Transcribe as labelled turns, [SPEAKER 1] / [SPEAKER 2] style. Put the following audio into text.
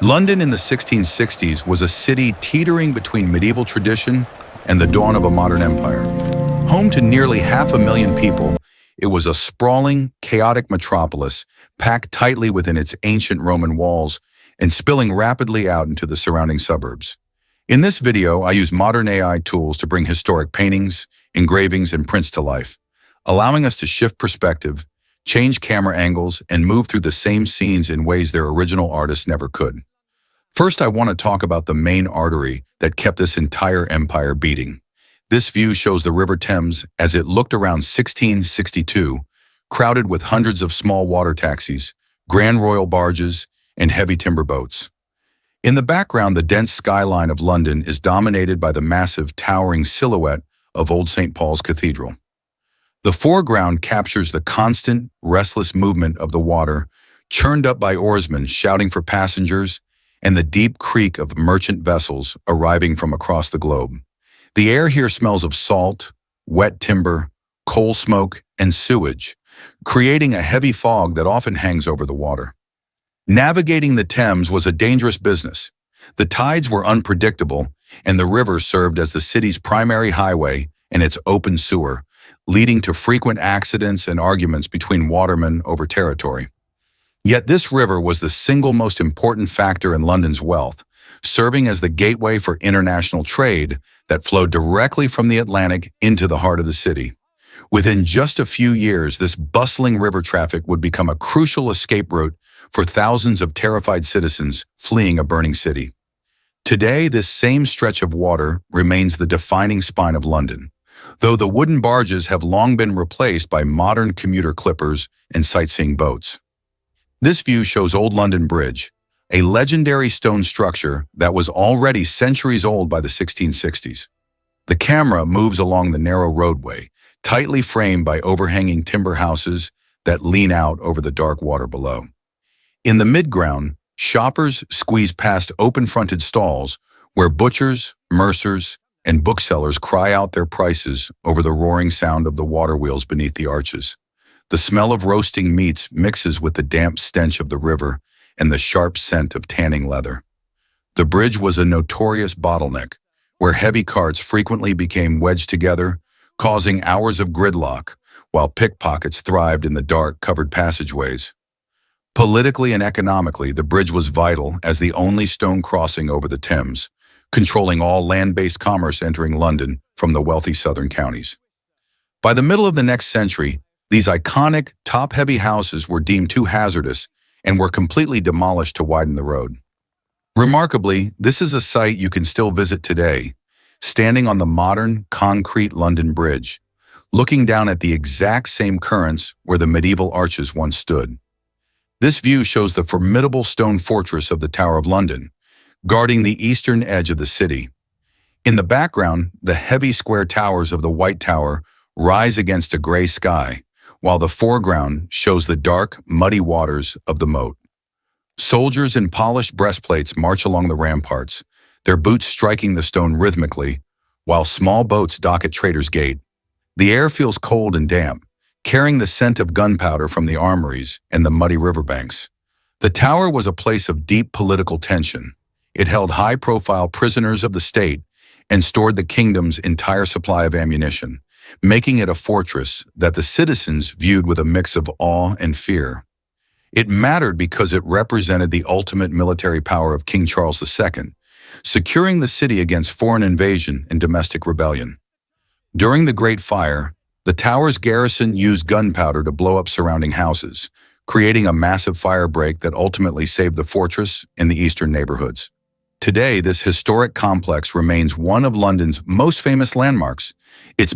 [SPEAKER 1] London in the 1660s was a city teetering between medieval tradition and the dawn of a modern empire. Home to nearly 500,000 people, it was a sprawling, chaotic metropolis packed tightly within its ancient Roman walls and spilling rapidly out into the surrounding suburbs. In this video, I use modern AI tools to bring historic paintings, engravings, and prints to life, allowing us to shift perspective, change camera angles, and move through the same scenes in ways their original artists never could. First, I want to talk about the main artery that kept this entire empire beating. This view shows the River Thames as it looked around 1662, crowded with hundreds of small water taxis, grand royal barges, and heavy timber boats. In the background, the dense skyline of London is dominated by the massive, towering silhouette of Old St. Paul's Cathedral. The foreground captures the constant, restless movement of the water, churned up by oarsmen shouting for passengers, and the deep creak of merchant vessels arriving from across the globe. The air here smells of salt, wet timber, coal smoke, and sewage, creating a heavy fog that often hangs over the water. Navigating the Thames was a dangerous business. The tides were unpredictable, and the river served as the city's primary highway and its open sewer, leading to frequent accidents and arguments between watermen over territory. Yet this river was the single most important factor in London's wealth, serving as the gateway for international trade that flowed directly from the Atlantic into the heart of the city. Within just a few years, this bustling river traffic would become a crucial escape route for thousands of terrified citizens fleeing a burning city. Today, this same stretch of water remains the defining spine of London, though the wooden barges have long been replaced by modern commuter clippers and sightseeing boats. This view shows Old London Bridge, a legendary stone structure that was already centuries old by the 1660s. The camera moves along the narrow roadway, tightly framed by overhanging timber houses that lean out over the dark water below. In the midground, shoppers squeeze past open-fronted stalls where butchers, mercers, and booksellers cry out their prices over the roaring sound of the water wheels beneath the arches. The smell of roasting meats mixes with the damp stench of the river and the sharp scent of tanning leather. The bridge was a notorious bottleneck, where heavy carts frequently became wedged together, causing hours of gridlock, while pickpockets thrived in the dark, covered passageways. Politically and economically, the bridge was vital as the only stone crossing over the Thames, controlling all land-based commerce entering London from the wealthy southern counties. By the middle of the next century, these iconic, top-heavy houses were deemed too hazardous and were completely demolished to widen the road. Remarkably, this is a site you can still visit today, standing on the modern, concrete London Bridge, looking down at the exact same currents where the medieval arches once stood. This view shows the formidable stone fortress of the Tower of London, guarding the eastern edge of the city. In the background, the heavy square towers of the White Tower rise against a gray sky, while the foreground shows the dark, muddy waters of the moat. Soldiers in polished breastplates march along the ramparts, their boots striking the stone rhythmically, while small boats dock at Traitors' Gate. The air feels cold and damp, carrying the scent of gunpowder from the armories and the muddy riverbanks. The tower was a place of deep political tension. It held high-profile prisoners of the state and stored the kingdom's entire supply of ammunition, making it a fortress that the citizens viewed with a mix of awe and fear. It mattered because it represented the ultimate military power of King Charles II, securing the city against foreign invasion and domestic rebellion. During the Great Fire, the tower's garrison used gunpowder to blow up surrounding houses, creating a massive firebreak that ultimately saved the fortress and the eastern neighborhoods. Today, this historic complex remains one of London's most famous landmarks. Its